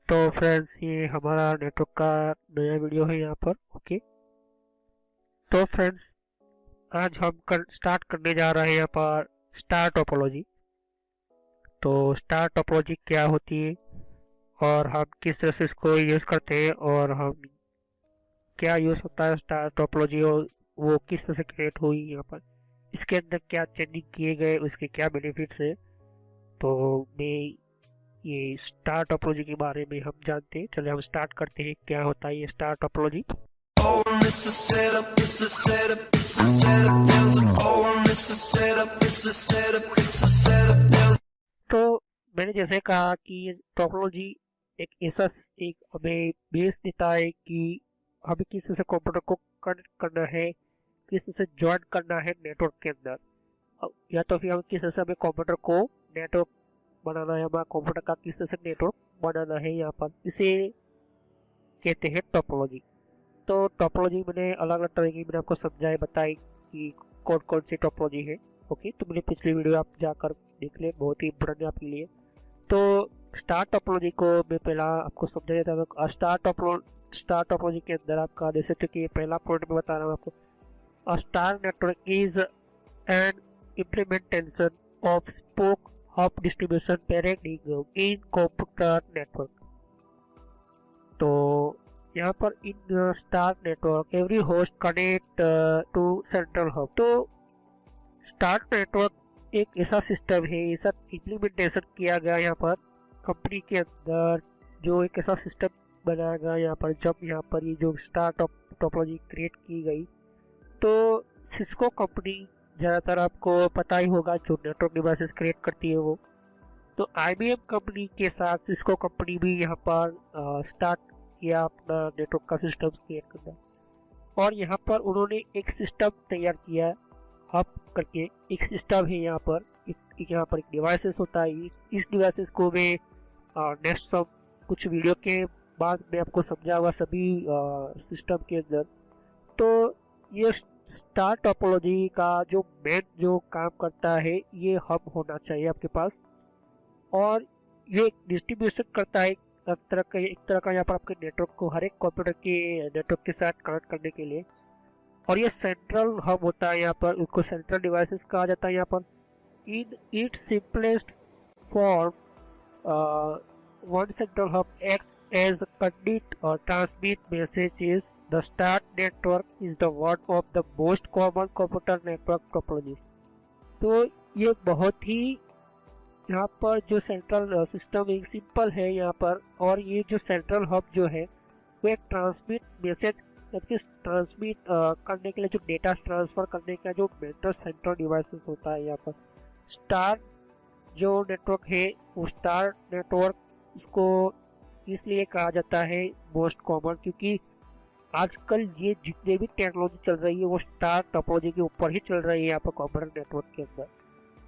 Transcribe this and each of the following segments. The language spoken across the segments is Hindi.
तो फ्रेंड्स, ये हमारा नेटवर्क का नया वीडियो है यहाँ पर। ओके, तो फ्रेंड्स, आज हम स्टार्ट करने जा रहे हैं यहाँ पर स्टार टोपोलॉजी। तो स्टार टोपोलॉजी क्या होती है और हम किस तरह से इसको यूज़ करते हैं और हम क्या यूज़ होता है स्टार टोपोलॉजी और वो किस तरह से क्रिएट हुई यहाँ पर, इसके अंदर क्या चेंजिंग किए गए, उसके क्या बेनिफिट्स है। तो मैं ये स्टार टोपोलॉजी के बारे में हम जानते हैं। चलिए हम स्टार्ट करते हैं, क्या होता है ये star topology. Oh, and it's a setup, it's a setup, it's a setup. There's a oh, and it's a setup, it's a setup, it's a setup. There's तो मैंने जैसे कहा कि ये टोपोलॉजी एक ऐसा एक हमें बेस देता है कि हमें किस तरह से कंप्यूटर को कनेक्ट करना है, किस तरह से ज्वाइन करना है नेटवर्क के अंदर, या तो फिर हम किस तरह से हमें कंप्यूटर को नेटवर्क बनाना है, हमारा कंप्यूटर का किस तरह से नेटवर्क बनाना है, यहाँ पर इसे कहते हैं टोपोलॉजी। तो टोपोलॉजी मैंने अलग अलग तरह की मैंने आपको समझाई बताई कि कौन कौन सी टोपोलॉजी है। ओके, तो मैंने पिछली वीडियो आप जाकर देख ले, बहुत ही इम्पोर्टेंट है आपके लिए। तो स्टार टोपोलॉजी को मैं पहला आपको समझा देता हूँ। स्टार टोपोलॉजी के अंदर आपका देख सकते हो कि पहला पॉइंट में बता रहा हूँ आपको। A star network is an implementation of spoke hub distribution paradigm in computer network. तो यहाँ पर in star network every host connect to central hub. तो स्टार नेटवर्क एक ऐसा सिस्टम है, ऐसा इम्प्लीमेंटेशन किया गया यहाँ पर कंपनी के अंदर, जो एक ऐसा सिस्टम बनाया गया यहाँ पर। जब यहाँ पर ये जो स्टार टोपोलॉजी क्रिएट की गई, तो सिस्को कंपनी, ज़्यादातर आपको पता ही होगा, जो नेटवर्क डिवाइसेस क्रिएट करती है वो। तो IBM कंपनी के साथ सिस्को कंपनी भी यहाँ पर स्टार्ट किया अपना नेटवर्क का सिस्टम क्रिएट करना। और यहाँ पर उन्होंने एक सिस्टम तैयार किया, हब करके एक सिस्टम है यहाँ पर। यहाँ पर एक डिवाइसेस होता है। इस डिवाइसेस को मैं नेक्स्ट सब कुछ वीडियो के बाद में आपको समझाऊंगा सभी सिस्टम के अंदर। तो ये स्टार टोपोलॉजी का जो मेन जो काम करता है, ये हब होना चाहिए आपके पास। और ये डिस्ट्रीब्यूशन करता है एक तरह का यहाँ पर आपके नेटवर्क को हर एक कंप्यूटर के नेटवर्क के साथ कनेक्ट करने के लिए। और ये सेंट्रल हब होता है यहाँ पर, उसको सेंट्रल डिवाइसेस कहा जाता है यहाँ पर। In its simplest form, one central hub act as conduct और transmit messages. The star network is the one of the most common computer network topologies. तो ये बहुत ही यहाँ पर जो सेंट्रल सिस्टम एक सिंपल है यहाँ पर। और ये जो सेंट्रल हब जो है वो एक ट्रांसमिट मैसेज ट्रांसमिट करने के लिए, जो डेटा ट्रांसफर करने का जो मेन सेंट्रल डिवाइसेस होता है यहाँ पर। स्टार जो नेटवर्क है वो स्टार नेटवर्क, उसको इसलिए कहा जाता है मोस्ट कॉमन, क्योंकि आजकल ये जितने भी टेक्नोलॉजी चल रही है वो स्टार टोपोलॉजी के ऊपर ही चल रही है यहाँ पर कंप्यूटर नेटवर्क के अंदर।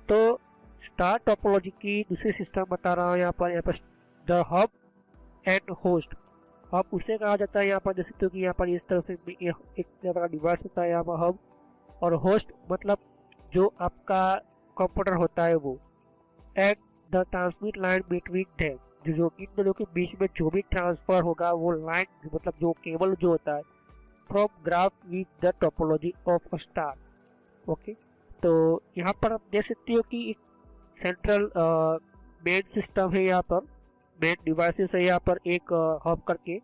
तो स्टार टोपोलॉजी की दूसरी सिस्टम बता रहा हूँ यहाँ पर the hub and host. Hub उसे कहा जाता है यहाँ पर, जैसे तो कि यहाँ पर इस तरह से एक तरह का डिवाइस होता है यहाँ पर हब। और होस्ट मतलब जो आपका कंप्यूटर होता है वो। And the transmit line between them, जो इन दोनों के बीच में जो भी ट्रांसफर होगा वो लाइन मतलब जो केबल जो होता है, from graph with the topology of a star. Okay, तो यहाँ पर आप देख सकते हो कि एक सेंट्रल मेन सिस्टम है यहाँ पर, मेन डिवाइसेस है यहाँ पर एक हब करके,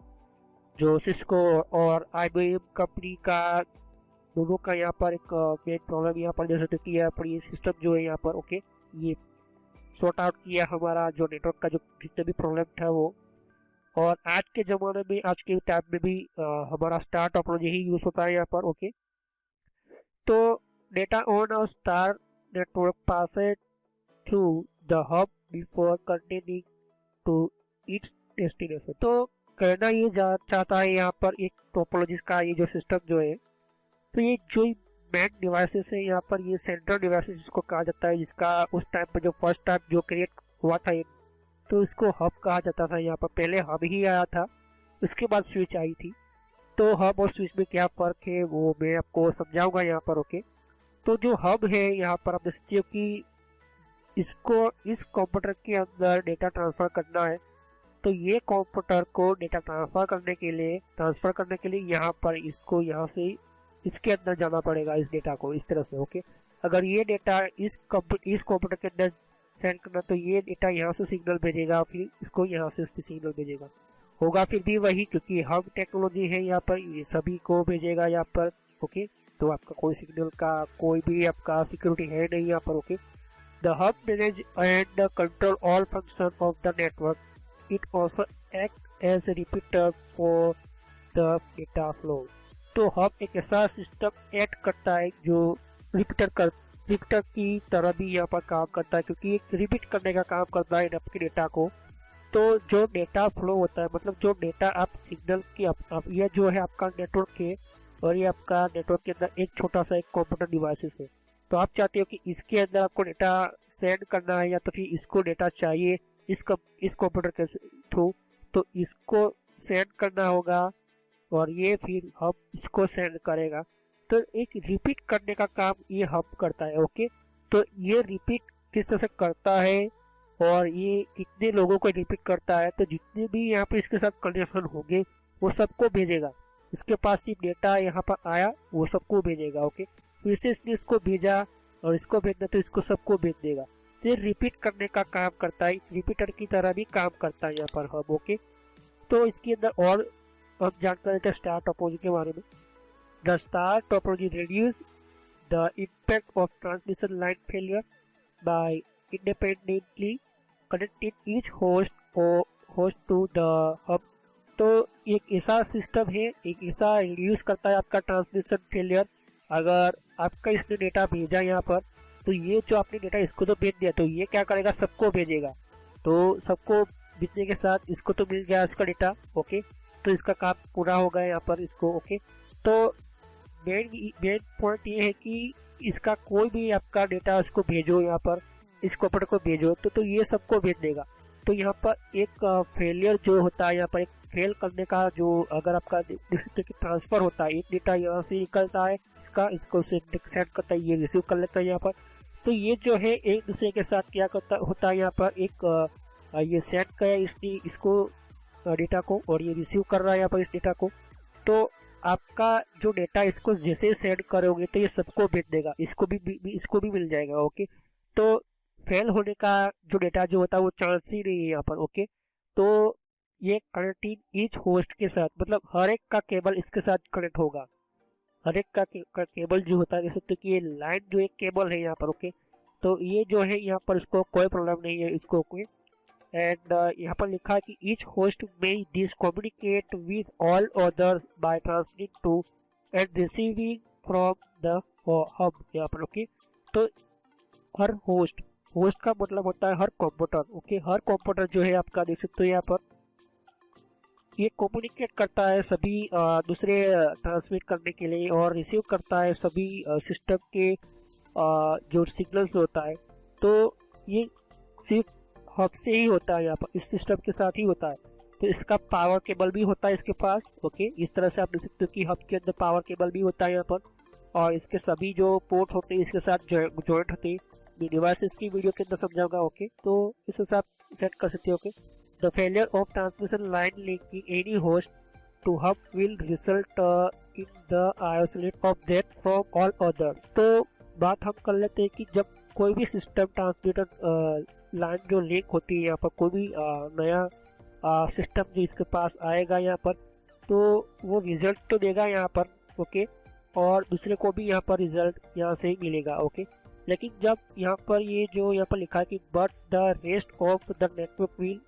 जो सिस्को और IBM कंपनी का दोनों का यहाँ पर एक मेन प्रॉब्लम यहाँ पर जैसे कि यहाँ पर ये सिस्टम जो है यहाँ पर। ओके, ये सॉर्ट आउट किया हमारा जो नेटवर्क का जो जितने भी प्रॉब्लम था वो। और आज के ज़माने में, आज के टाइम में भी हमारा स्टार टोपोलॉजी ही यूज़ होता है यहाँ पर। ओके, तो data on a star network pass through the hub before continuing to its destination. तो कहना ये चाहता है यहाँ पर एक टोपोलॉजी का ये जो सिस्टम जो है, तो ये जो मेन डिवाइसेस है यहाँ पर, ये सेंट्रल डिवाइसेस जिसको कहा जाता है, जिसका उस टाइम पर जो फर्स्ट टाइम जो क्रिएट हुआ था तो इसको हब कहा जाता था यहाँ पर। पहले हब ही आया था, उसके बाद स्विच आई थी। तो हब और स्विच में क्या फ़र्क है वो मैं आपको समझाऊंगा यहाँ पर। ओके, तो जो हब है यहाँ पर आप देख सकते हो कि इसको इस कंप्यूटर के अंदर डेटा ट्रांसफर करना है, तो ये कंप्यूटर को डेटा ट्रांसफर करने के लिए यहाँ पर इसको यहाँ से इसके अंदर जाना पड़ेगा, इस डेटा को इस तरह से। ओके, अगर ये डेटा इस कंप्यूटर के अंदर सेंड करना तो ये डेटा यहाँ से सिग्नल भेजेगा, फिर इसको यहाँ से सिग्नल भेजेगा। होगा फिर भी वही, क्योंकि हब टेक्नोलॉजी है यहाँ पर, ये सभी को भेजेगा यहाँ पर। ओके, तो आपका कोई सिग्नल का कोई भी आपका सिक्योरिटी है नहीं यहाँ पर। Okay, the hub manage and control all function of the network, it also act as a repeater for the data flow. तो हब एक ऐसा सिस्टम एक्ट करता है जो रिपीटर की तरह भी यहाँ पर काम करता है, क्योंकि एक रिपीट करने का काम करता है आपके डेटा को। तो जो डेटा फ्लो होता है, मतलब जो डेटा आप सिग्नल की ये जो है आपका नेटवर्क है, और ये आपका नेटवर्क के अंदर एक छोटा सा एक कंप्यूटर डिवाइसेस है। तो आप चाहते हो कि इसके अंदर आपको डेटा सेंड करना है, या तो फिर इसको डेटा चाहिए इस कंप्यूटर के थ्रू, तो इसको सेंड करना होगा और ये फिर हब इसको सेंड करेगा। तो एक रिपीट करने का काम ये हब करता है। ओके, तो ये रिपीट किस तरह से करता है और ये कितने लोगों को रिपीट करता है, तो जितने भी यहाँ पे इसके साथ कनेक्शन होंगे वो सबको भेजेगा। इसके पास सिर्फ डेटा यहाँ पर आया वो सबको भेजेगा। ओके, फिर से इसने इसको भेजा और इसको भेजना तो इसको सबको भेज देगा। तो ये रिपीट करने का काम करता है, रिपीटर की तरह भी काम करता है यहाँ पर हब। ओके, तो इसके अंदर और हम जानकारी लेते हैं स्टार टोपोलॉजी के बारे में। The star topology reduce the impact of transmission line failure by independently connecting each host to the hub. तो एक ऐसा सिस्टम है, एक ऐसा रिड्यूस करता है आपका ट्रांसमिशन फेलियर। अगर आपका इसने डेटा भेजा यहाँ पर, तो ये जो आपने डेटा इसको तो भेज दिया, तो ये क्या करेगा, सबको भेजेगा। तो सबको भेजने के साथ इसको तो मिल गया इसका डेटा। ओके, तो इसका काम पूरा हो गया यहाँ पर इसको। ओके, तो मेन पॉइंट ये है कि इसका कोई भी आपका डेटा उसको भेजो, यहाँ पर इस कंप्यूटर को भेजो, तो ये सबको भेज देगा। तो यहाँ पर एक फेलियर जो होता है, यहाँ पर एक फेल करने का जो अगर आपका ट्रांसफर होता है, एक डेटा यहाँ से निकलता है इसको सेंड करता है, ये रिसीव कर लेता है यहाँ पर। तो ये जो है एक दूसरे के साथ क्या होता है, यहाँ पर एक ये सेंड किया इसने इसको डेटा को, और ये रिसीव कर रहा है यहाँ पर इस डेटा को। तो आपका जो डेटा इसको जैसे सेंड करोगे तो ये सबको भेज देगा, इसको भी मिल जाएगा। ओके, तो फेल होने का जो डेटा जो होता है वो चांस ही नहीं है यहाँ पर। ओके, तो ये कनेक्टिंग ईच होस्ट के साथ, मतलब हर एक का केबल इसके साथ कनेक्ट होगा। हर एक का केबल जो होता है, जैसे कि ये लाइन जो एक केबल है यहाँ पर। ओके, तो ये जो है यहाँ पर इसको कोई प्रॉब्लम नहीं है इसको कोई। एंड यहाँ पर लिखा है कि ईच होस्ट में this communicate with all others by transmitting to and receiving from the hub यहाँ पर। ओके, तो हर होस्ट का मतलब होता है हर कंप्यूटर। ओके, हर कंप्यूटर जो है आपका देख सकते हो यहाँ पर, ये कम्युनिकेट करता है सभी दूसरे ट्रांसमिट करने के लिए, और रिसीव करता है सभी सिस्टम के जो सिग्नल्स होता है। तो ये सिर्फ हब से ही होता है, यहाँ पर इस सिस्टम के साथ ही होता है। तो इसका पावर केबल भी होता है इसके पास। ओके, इस तरह से आप देख सकते हो कि हब के अंदर पावर केबल भी होता है यहाँ पर, और इसके सभी जो पोर्ट होते हैं इसके साथ जॉइंट होते हैं। डिवाइस की वीडियो के अंदर समझाऊंगा। ओके, तो इस हिसाब सेट कर सकते हो। Okay, the failure of transmission line linking any host to hub will result in the isolate of that from all other. तो बात हम कर लेते हैं कि जब कोई भी सिस्टम ट्रांसमीटर लाइन जो लिंक होती है यहाँ पर, कोई भी नया सिस्टम जो इसके पास आएगा यहाँ पर, तो वो रिजल्ट तो देगा यहाँ पर। ओके, और दूसरे को भी यहाँ पर रिजल्ट यहाँ से ही मिलेगा। ओके, लेकिन जब यहाँ पर ये जो यहाँ पर लिखा है कि but the rest of the network will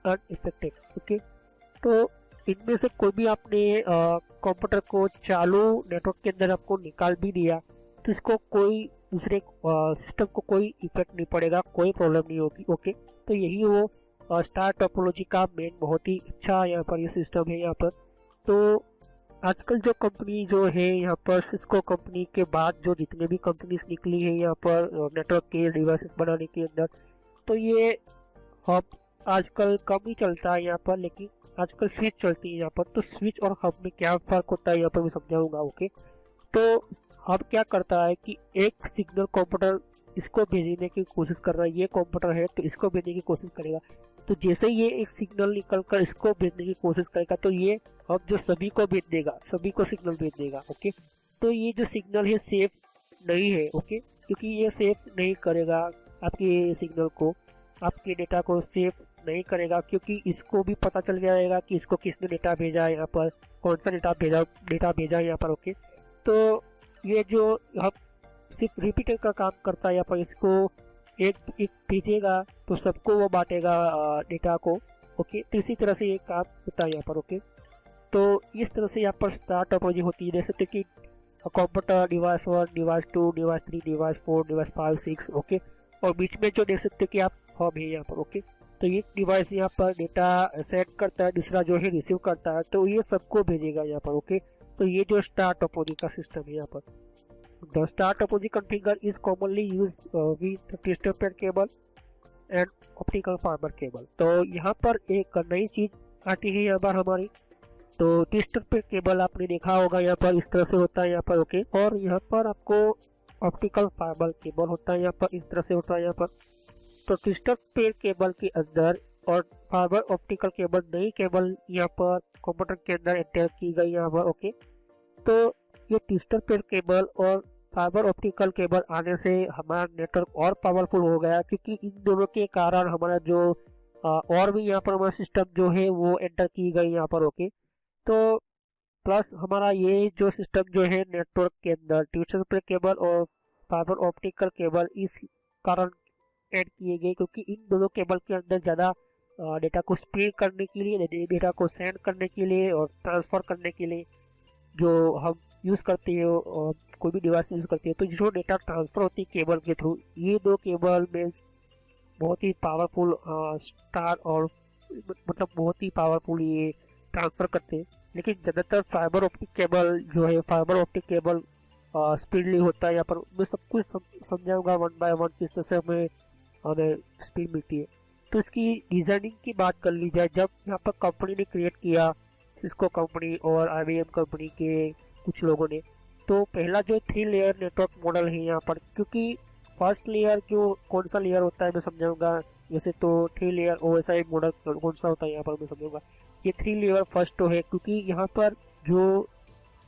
unaffected. Okay, तो इनमें से कोई भी आपने कंप्यूटर को चालू नेटवर्क के अंदर आपको निकाल भी दिया, तो इसको कोई दूसरे सिस्टम को कोई इफेक्ट नहीं पड़ेगा, कोई प्रॉब्लम नहीं होगी। ओके, तो यही वो स्टार टोपोलॉजी का मेन बहुत ही अच्छा यहाँ पर ये सिस्टम है यहाँ पर। तो आजकल जो कंपनी जो है यहाँ पर, सिस्को कंपनी के बाद जो जितने भी कंपनीज निकली है यहाँ पर नेटवर्क के डिवाइसेस बनाने के अंदर, तो ये हब आजकल कम ही चलता है यहाँ पर, लेकिन आजकल स्विच चलती है यहाँ पर। तो स्विच और हब में क्या फर्क होता है यहाँ पर मैं समझाऊंगा। ओके, तो हब क्या करता है कि एक सिग्नल कंप्यूटर इसको भेजने की कोशिश कर रहा है, ये कंप्यूटर है तो इसको भेजने की कोशिश करेगा। तो जैसे ये एक सिग्नल निकल कर इसको भेजने की कोशिश करेगा तो ये अब जो सभी को भेज देगा, सभी को सिग्नल भेज देगा। ओके, तो ये जो सिग्नल है सेफ नहीं है। ओके, क्योंकि ये सेफ नहीं करेगा आपके सिग्नल को, आपके डेटा को सेफ नहीं करेगा, क्योंकि इसको भी पता चल गया रहेगा कि इसको किसने डेटा भेजा है, यहाँ पर कौन सा डेटा भेजा है यहाँ पर। ओके, तो ये जो हम सिर्फ रिपीटर का काम करता है यहाँ पर, इसको एक एक भेजेगा तो सबको वो बांटेगा डेटा को। ओके, तो इसी तरह से ये काम होता है यहाँ पर। ओके, तो इस तरह से यहाँ पर स्टार टोपोलॉजी होती है, जैसे कि computer device 1, device 2, device 3, device 4, device 5, 6। Okay, और बीच में जो देख सकते कि आप हब है यहाँ पर। ओके, तो एक डिवाइस यहाँ पर डेटा सेंड करता है, दूसरा जो है रिसीव करता है, तो ये सबको भेजेगा यहाँ पर। ओके, तो ये जो स्टार टोपोलॉजी का सिस्टम है यहाँ पर। The star topology configure is commonly used with twisted pair cable and optical fiber cable। तो यहाँ पर एक नई चीज आती है यहाँ पर हमारी, तो ट्विस्टेड पेयर केबल आपने देखा होगा यहाँ पर इस तरह से होता है यहाँ पर। ओके, और यहाँ पर आपको ऑप्टिकल फाइबर केबल होता है यहाँ पर, इस तरह से होता है यहाँ पर। तो ट्विस्टेड पेयर केबल के अंदर और फाइबर ऑप्टिकल केबल, नई केबल यहाँ पर कंप्यूटर के अंदर एंटर की गई यहाँ पर। ओके, तो ये ट्विस्टेड पेयर केबल और फाइबर ऑप्टिकल केबल आने से हमारा नेटवर्क और पावरफुल हो गया, क्योंकि इन दोनों के कारण हमारा जो और भी यहाँ पर हमारा सिस्टम जो है वो एंटर की गई यहाँ पर। ओके, तो प्लस हमारा ये जो सिस्टम जो है नेटवर्क के अंदर ट्विस्टेड पेयर केबल और फाइबर ऑप्टिकल केबल इस कारण ऐड किए गए, क्योंकि इन दोनों केबल के अंदर ज़्यादा डेटा को स्प्रेड करने के लिए, डेटा को सेंड करने के लिए और ट्रांसफ़र करने के लिए जो हम यूज़ करते हैं और कोई भी डिवाइस यूज़ करती है, तो जो डेटा ट्रांसफ़र होती है केबल के थ्रू, ये दो केबल में बहुत ही पावरफुल स्टार और मतलब बहुत ही पावरफुल ये ट्रांसफ़र करते हैं। लेकिन ज़्यादातर फाइबर ऑप्टिक केबल जो है, फाइबर ऑप्टिक केबल स्पीडली होता है यहाँ पर। मैं सब कुछ समझाऊंगा वन बाय वन किस तरह से हमें स्पीड मिलती है। तो इसकी डिज़ाइनिंग की बात कर ली जाए, जब यहाँ पर कंपनी ने क्रिएट किया, सिस्को कंपनी और IBM कंपनी के कुछ लोगों ने, तो पहला जो 3 लेयर नेटवर्क मॉडल है यहाँ पर, क्योंकि फर्स्ट लेयर जो कौन सा लेयर होता है मैं समझाऊंगा। जैसे तो 3 लेयर OSI मॉडल कौन सा होता है यहाँ पर मैं समझाऊंगा। ये 3 लेयर फर्स्ट तो है, क्योंकि यहाँ पर जो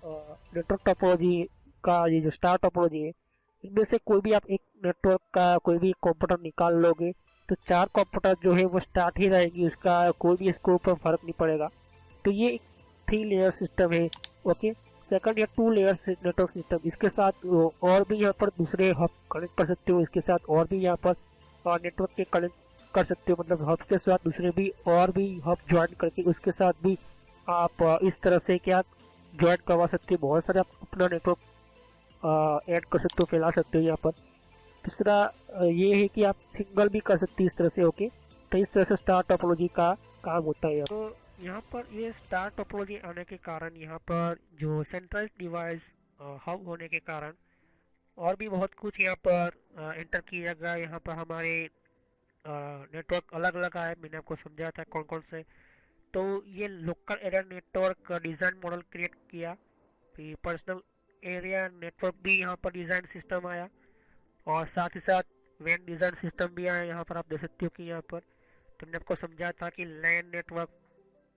नेटवर्क टोपोलॉजी का ये जो स्टार टोपोलॉजी है, इनमें से कोई भी आप एक नेटवर्क का कोई भी कंप्यूटर निकाल लोगे तो 4 कंप्यूटर जो है वो स्टार्ट ही रहेगी, उसका कोई भी इसके ऊपर फर्क नहीं पड़ेगा। तो ये एक 3 लेयर सिस्टम है। ओके, सेकंड या 2 लेयर नेटवर्क सिस्टम, इसके साथ और भी यहाँ पर दूसरे हब कनेक्ट कर सकते हो, इसके साथ और भी यहाँ पर नेटवर्क के कनेक्ट कर सकते हो, मतलब हब के साथ दूसरे भी और भी हब ज्वाइन करके उसके साथ भी आप इस तरह से क्या ज्वाइन करवा सकते हो, बहुत सारे आप अपना नेटवर्क ऐड कर सकते हो, फैला सकते हो यहाँ पर। तीसरा ये है कि आप सिंगल भी कर सकते हो इस तरह से। ओके, तो इस तरह से स्टार टोपोलॉजी का काम होता है। तो यहाँ पर ये स्टार टोपोलॉजी आने के कारण यहाँ पर जो सेंट्रलाइज डिवाइस हब होने के कारण और भी बहुत कुछ यहाँ पर एंटर किया गया। यहाँ पर हमारे नेटवर्क अलग अलग आए, मैंने आपको समझाया था कौन कौन से। तो ये local area network design model create किया, फिर पर्सनल एरिया नेटवर्क भी यहाँ पर डिज़ाइन सिस्टम आया, और साथ ही साथ वैन डिज़ाइन सिस्टम भी आया। यहाँ पर आप देख सकते हो कि यहाँ पर तो मैंने आपको समझाया था कि LAN network,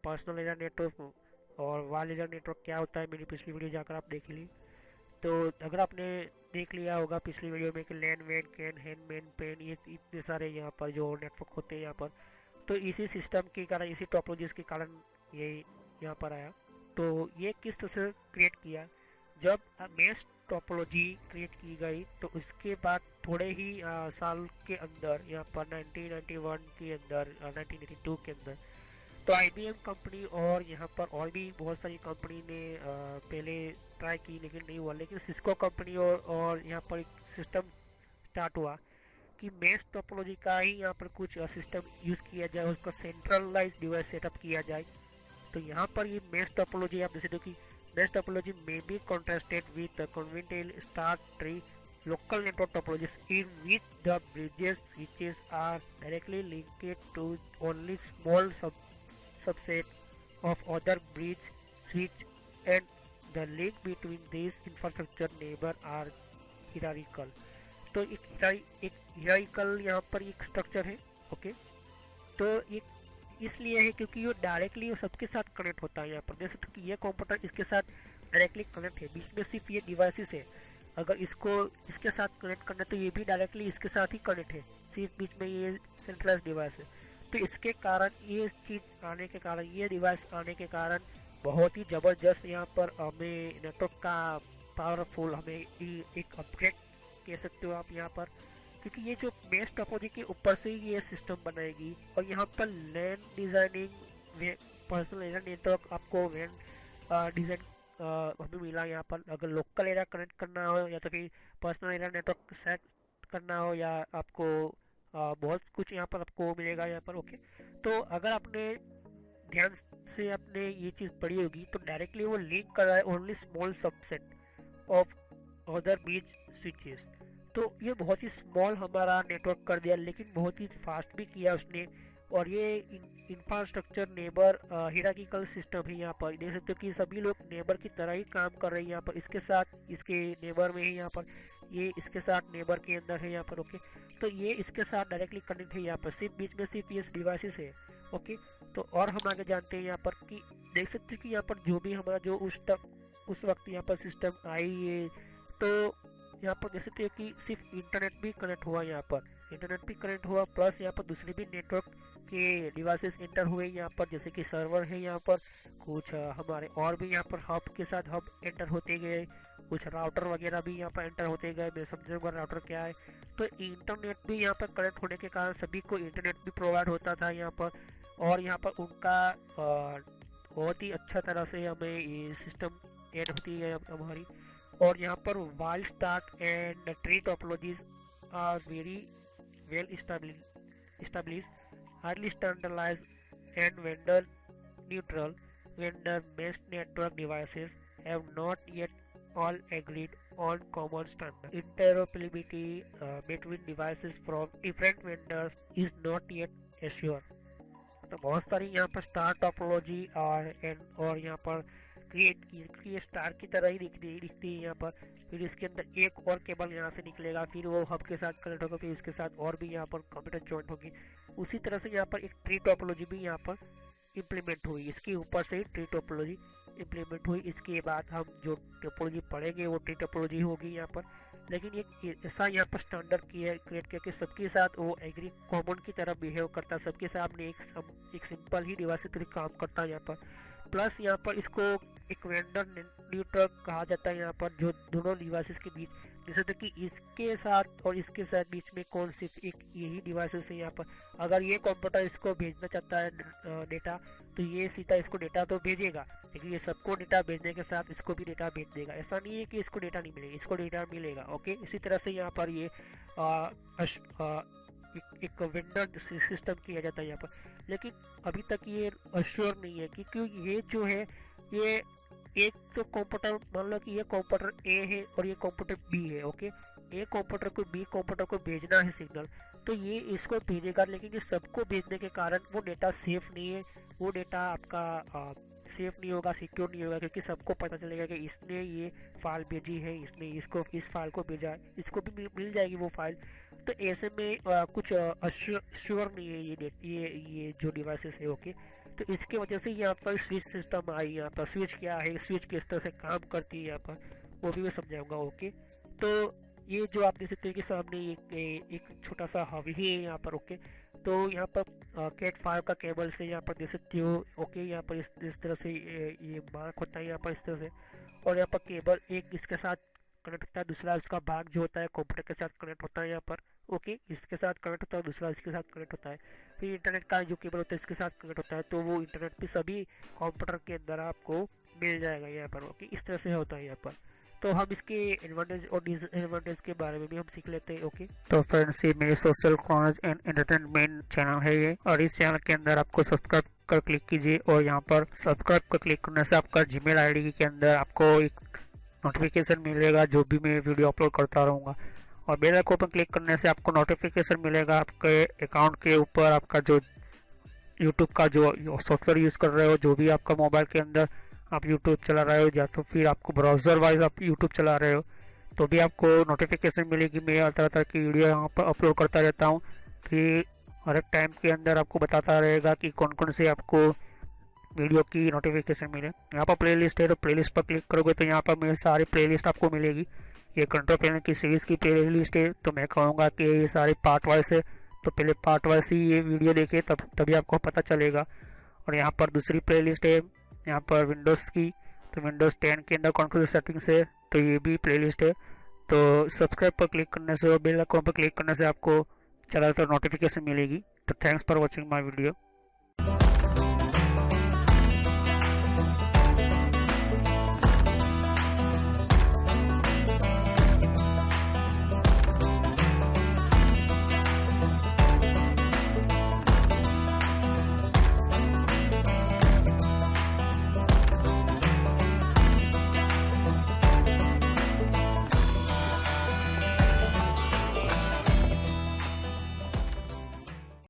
personal area network और वाल एरिया नेटवर्क क्या होता है, मेरी पिछली वीडियो जाकर आप देख ली। तो अगर आपने देख लिया होगा पिछली वीडियो में कि लैन, वैन, कैन, हैन, मैन, पेन, ये इतने सारे यहाँ पर जो नेटवर्क होते हैं यहाँ पर, तो इसी सिस्टम के कारण, इसी टोपोलॉजीज के कारण ये यहाँ पर आया। तो ये किस तरह से क्रिएट किया, जब मेश टोपोलॉजी क्रिएट की गई तो उसके बाद थोड़े ही साल के अंदर, यहाँ पर 1991 के अंदर, 1982 के अंदर, तो IBM कंपनी और यहाँ पर और भी बहुत सारी कंपनी ने पहले ट्राई की लेकिन नहीं हुआ, लेकिन सिस्को कंपनी और यहाँ पर एक सिस्टम स्टार्ट हुआ कि मेश टोपोलॉजी का ही यहाँ पर कुछ सिस्टम यूज़ किया जाए, उसका सेंट्रलाइज डिवाइस सेटअप किया जाए। तो यहाँ पर ये मेश टोपोलॉजी आप जैसे कि mesh topology may be contrasted with the conventional star tree local network topologies, in which the bridges switches are directly linked to only small subset of other bridge switch, and the link between these infrastructure neighbor are hierarchical। तो एक हिरार्किकल यहाँ पर एक स्ट्रक्चर है। ओके, तो ये इसलिए है क्योंकि ये डायरेक्टली सबके साथ कनेक्ट होता है। यहाँ पर देख सकते हो कि ये कंप्यूटर इसके साथ डायरेक्टली कनेक्ट है, बीच में सिर्फ ये डिवाइसेस है। अगर इसको इसके साथ कनेक्ट करना तो ये भी डायरेक्टली इसके साथ ही कनेक्ट है, सिर्फ बीच में ये सेंट्रलाइज डिवाइस है। तो इसके कारण ये चीज़ आने के कारण, ये डिवाइस आने के कारण बहुत ही ज़बरदस्त यहाँ पर हमें नेटवर्क का पावरफुल हमें एक अपग्रेड कह सकते हो आप यहाँ पर, क्योंकि ये जो मेश टोपोलॉजी के ऊपर से ही ये सिस्टम बनाएगी। और यहाँ पर लैन डिजाइनिंग, पर्सनल एरिया नेटवर्क आपको वैन डिजाइन हमें मिला यहाँ पर। अगर लोकल एरिया कनेक्ट करना हो या तो फिर पर्सनल एरिया नेटवर्क सेट करना हो, या आपको बहुत कुछ यहाँ पर आपको मिलेगा यहाँ पर। ओके, तो अगर आपने ध्यान से आपने ये चीज़ पढ़ी होगी तो डायरेक्टली वो लिंक कर रहा है only small subset of other beach switches. तो ये बहुत ही स्मॉल हमारा नेटवर्क कर दिया, लेकिन बहुत ही फास्ट भी किया उसने। और ये इंफ्रास्ट्रक्चर नेबर हिरार्किकल सिस्टम है। यहाँ पर देख सकते हो कि सभी लोग नेबर की तरह ही काम कर रहे हैं यहाँ पर, इसके साथ इसके नेबर में ही यहाँ पर, ये इसके साथ नेबर के अंदर है यहाँ पर। ओके, तो ये इसके साथ डायरेक्टली कनेक्ट है यहाँ पर, सिर्फ बीच में सिर्फ ये डिवाइसेस है। ओके, तो और हम आगे जानते हैं यहाँ पर कि देख सकते हैं कि यहाँ पर जो भी हमारा जो उस वक्त यहाँ पर सिस्टम आई है, तो यहाँ पर देख सकते हो कि सिर्फ इंटरनेट भी कनेक्ट हुआ, यहाँ पर इंटरनेट भी कनेक्ट हुआ, प्लस यहाँ पर दूसरे भी नेटवर्क के डिवाइसेस एंटर हुए यहाँ पर, जैसे कि सर्वर है यहाँ पर, कुछ हमारे और भी यहाँ पर हब के साथ हब एंटर होते गए, कुछ राउटर वगैरह भी यहाँ पर एंटर होते गए। मैं समझूंगा राउटर क्या है। तो इंटरनेट भी यहाँ पर कनेक्ट होने के कारण सभी को इंटरनेट भी प्रोवाइड होता था यहाँ पर। और यहाँ पर उनका बहुत ही अच्छा तरह से हमें ये सिस्टम एड होती है हमारी। और यहाँ पर wild start and tree topologies are very well established, highly standardized and vendor neutral. Vendor mesh network devices have not yet all agreed on common standard. Interoperability between devices from different vendors is not yet assured. तो बहुत सारी यहाँ पर स्टार टोपोलॉजी और यहाँ पर क्रिएट स्टार की तरह ही दिखती है यहाँ पर। फिर इसके अंदर एक और केबल यहाँ से निकलेगा, फिर वो हब के साथ कनेक्ट होगा, फिर इसके साथ और भी यहाँ पर कंप्यूटर जॉइंट होगी। उसी तरह से यहाँ पर एक ट्री टोपोलॉजी भी यहाँ पर इम्प्लीमेंट हुई, इसके ऊपर से ट्री टोपोलॉजी इम्प्लीमेंट हुई। इसके बाद हम जो टोपोलॉजी पढ़ेंगे वो ट्री टोपोलॉजी होगी यहाँ पर। लेकिन ये ऐसा यहाँ पर स्टैंडर्ड क्रिएट किया कि सबके साथ वो एग्री कॉमन की तरह बिहेव करता, सबके सामने एक सिंपल ही डिवाइस की तरह काम करता है यहाँ पर। प्लस यहाँ पर इसको एक वेंडर न्यूट्रल कहा जाता है यहाँ पर, जो दोनों डिवाइसेस के बीच, जैसे तो कि इसके साथ और इसके साथ बीच में कौन सी एक यही डिवाइसेस है यहाँ पर। अगर ये कंप्यूटर इसको भेजना चाहता है डेटा, तो ये सीधा इसको डेटा तो भेजेगा, लेकिन ये सबको डेटा भेजने के साथ इसको भी डेटा भेज देगा। ऐसा नहीं है कि इसको डेटा नहीं मिलेगा, इसको डेटा मिलेगा। ओके, इसी तरह से यहाँ पर ये एक वेंडर सिस्टम किया जाता है यहाँ पर। लेकिन अभी तक ये अश्योर नहीं है कि क्यों ये जो है ये एक तो कंप्यूटर, मान लो कि ये कंप्यूटर ए है और ये कंप्यूटर बी है। ओके, ए कंप्यूटर को बी कंप्यूटर को भेजना है सिग्नल, तो ये इसको भेजेगा, लेकिन ये सबको भेजने के कारण वो डेटा सेफ नहीं है, वो डेटा आपका सेफ नहीं होगा, सिक्योर नहीं होगा, क्योंकि सबको पता चलेगा कि इसने ये फाइल भेजी है, इसने इसको इस फाइल को भेजा है, इसको भी मिल जाएगी वो फाइल। तो ऐसे में कुछ श्योर नहीं है ये जो डिवाइसेस है। ओके, तो इसके वजह से यहाँ पर स्विच सिस्टम आई। यहाँ पर स्विच क्या है, स्विच किस तरह से काम करती है यहाँ पर, वो भी मैं समझाऊंगा। ओके, तो ये जो आप देख सकते हैं कि सामने एक छोटा सा हब ही है यहाँ पर। ओके, तो यहाँ पर कैट 5 का केबल से यहाँ पर देख सकते हो। ओके, यहाँ पर इस तरह से ये मार्क होता है यहाँ पर इस तरह से, और यहाँ पर केबल एक इसके साथ कनेक्ट होता है, दूसरा इसका भाग जो होता है कंप्यूटर के साथ कनेक्ट होता है यहाँ पर। ओके, इसके साथ कनेक्ट होता है, दूसरा इसके साथ कनेक्ट होता है, फिर इंटरनेट का जो केबल होता है इसके साथ कनेक्ट होता है, तो वो इंटरनेट भी सभी कंप्यूटर के अंदर आपको मिल जाएगा यहाँ पर। ओके, इस तरह से होता है यहाँ पर। तो हम इसके एडवांटेज और डिसएडवांटेज के बारे में भी हम सीख लेते हैं। ओके, तो फ्रेंड्स ये मेरे social college and entertainment channel है ये, और इस चैनल के अंदर आपको सब्सक्राइब कर क्लिक कीजिए, और यहाँ पर सब्सक्राइब कर क्लिक करने से आपका जीमेल आईडी के अंदर आपको एक नोटिफिकेशन मिलेगा जो भी मैं वीडियो अपलोड करता रहूँगा, और बेल आइकन पर क्लिक करने से आपको नोटिफिकेशन मिलेगा आपके अकाउंट के ऊपर। आपका जो यूट्यूब का जो सॉफ्टवेयर यूज़ कर रहे हो, जो भी आपका मोबाइल के अंदर आप यूट्यूब चला रहे हो, या तो फिर आपको ब्राउज़र वाइज आप यूट्यूब चला रहे हो, तो भी आपको नोटिफिकेशन मिलेगी। मैं तरह तरह की वीडियो यहाँ पर अपलोड करता रहता हूँ, कि हर एक टाइम के अंदर आपको बताता रहेगा कि कौन कौन से आपको वीडियो की नोटिफिकेशन मिले। यहाँ पर प्लेलिस्ट है, तो प्लेलिस्ट पर क्लिक करोगे तो यहाँ पर मेरी सारी प्लेलिस्ट आपको मिलेगी। ये कंट्रोल पैनल की सीरीज़ की प्लेलिस्ट है, तो मैं कहूँगा कि ये सारी पार्ट वाइज है, तो पहले पार्ट वाइज ही ये वीडियो देखे तभी आपको पता चलेगा। और यहाँ पर दूसरी प्लेलिस्ट है यहाँ पर विंडोज़ की, तो विंडोज़ 10 के अंदर कौन कौन सी सेटिंग्स है, तो ये भी प्लेलिस्ट है। तो सब्सक्राइब पर क्लिक करने से और बेल आइकन पर क्लिक करने से आपको ज़्यादातर नोटिफिकेशन मिलेगी। तो thanks for watching my video.